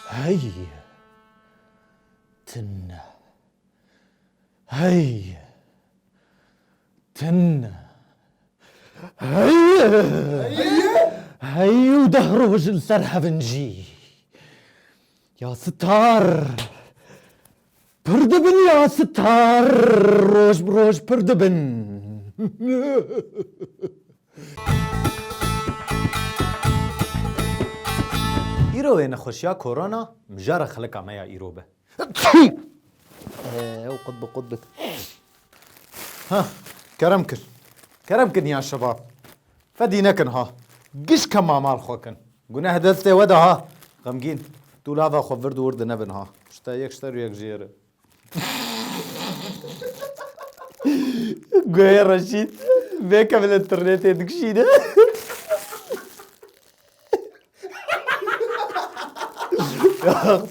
هي تنة هي تنة هي ودهروج لسرها بنجي يا ستار بردبن يا ستار روج بروج بردبن إيرو نخوشيا كورونا مجارة خلق عمايا إيرو به وقطبك ها كرمكن يا شباب فدينكن ها قش كما مال خوكن قلنا هدلتي ودا ها غمقين طول هذا خفرد ورد نبن ها اشتروا يك جيرة قوي رشيد بيكا بالانترنت يدكشينا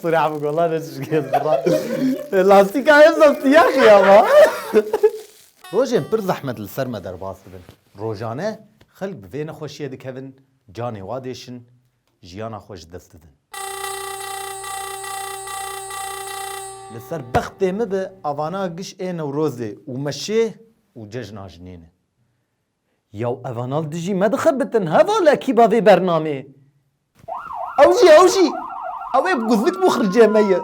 صريح عمك والله نسش كيف لاستيكا يزلت يا أخي يابا روجين برز أحمد السرمة درباس بن روجانه خلق بفين خوشيه دكهن جاني واديشن جيانا خوش دستدن لسر بختي مبه أفانا قش ايه نوروزي ومشيه وججنا جنينه يو أفانال دجي ما دخبتن هذا لكي بافي برنامه أوجي أوي بقذلك مخرجة مية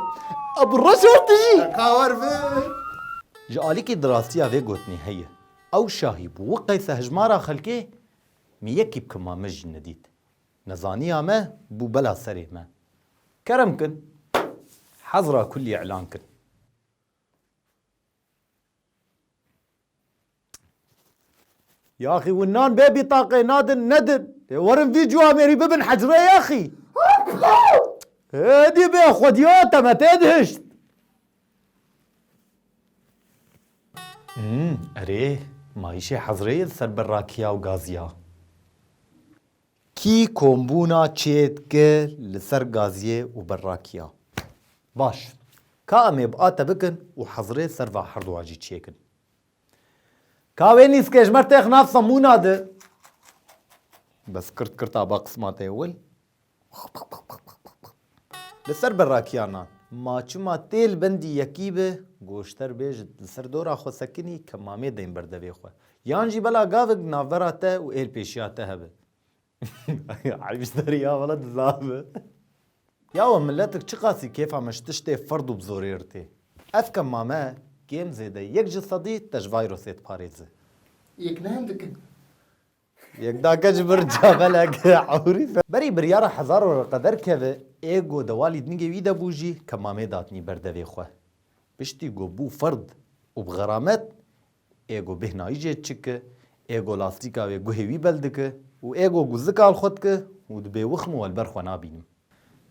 أبو الرشور تجي كاور في جاليكي دراستيا في قوتني هي أو شاهيب وقيس هجمارا خلقه ميكي بكما مج نديد نزانيا ما بو بلا سري ما كرمكن حضرة كل إعلانكن يا أخي والنان بيبي طاقة نادن ندن ورم فيديو أميري ببن حجرة يا أخي هادي بيه خديوتا ما تدهشت أريه ما يشي حضرية سر براكيا وغازيا كي كومبونا تشيتك لسر غازية وبراكيا باش كامي بقاتا بكن وحضرية سر حردواجي تشيكن كاويني سكيش مرتاخ ناف صمونا ده بس كرتا باقسماتي اول لسر براكيانا ما چما تيل بندي يكيبه گوشتر بيج لسر دورا خو سكني كمامي دين بردبي خو يانجي بلا غاوغ نافراته و ايل بيشياته هبه عايش دريا ولد زابه يا ملتك چقاسي كيف عم تشتي فرض بزوريرتي اف كمامه كيم زيده يك جسدي تج فيروسيت باريزه يكنهندك يكدا كجبر جابلك عوري بري بريارة حزار ورقدر كذا ايغو دوالي دنيجي ويدا بوجي كمامي داتني بردوي خواه بشتي جو بو فرد وبغرامت ايغو بهنا يجي تشك ايغو لاستيكا ويغو هيوي بلدك و ايغو غزكا الخدك ودبي وخمو والبرخو نابينم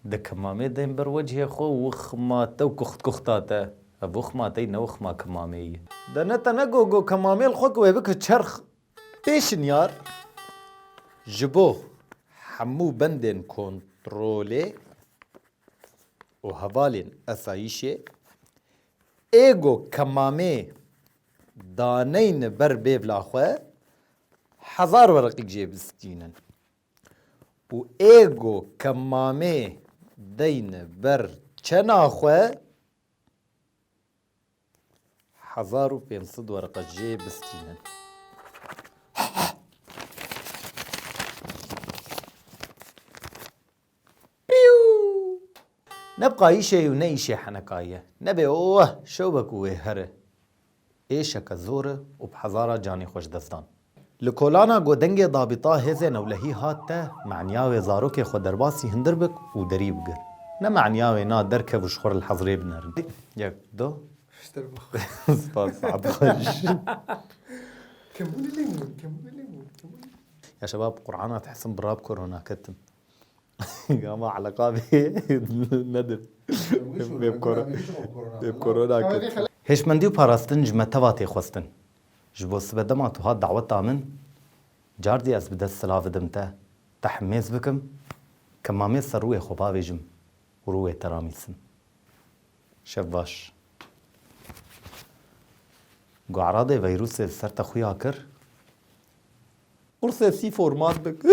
ده كمامي دين بر وجهي خو وخما تو كخت كختاته ابوخما تي نوخما كمامي ده نتا نغو جو كمامي الخوك ويبك تشرخ بيشن يار جبو حمو بندن كنترولي وهفالين اسايشي ايغو كمامي دانين بر بيبلا خواه حزار ورقيق جيب سكينن و ايغو كمامي دين بر چنا خواه حزار و بينصد ورقة جيب سكينن نبقى ايشي ونيشي حنكاية نبي اوه شو بكوه هره ايشك الزورة وبحزارة جاني خوش دستان لكولانا قو دنگي ضابطا هزي نولهي هاتا معنياوي زاروكي خو درباسي هندربك ودري بقر نمعنياوي نا دركب وشخور الحضري بنر يك دو اشتربخ سباس عب خوش كمون الليمون يا شباب قرعانات حسن براب كورونا كتم قام على قابي ندب بكورونا كتم هش مندي وباراستن جمع تواتي خوستن جبوس بدما تو هاد دعوتا من جاردي از بدا السلاف دمتا تحميز بكم كمامي سروي خوبا بيجم وروي تراميسن شباش قو عراضي فيروس سرت خويا كر ورسي سي فورمات بك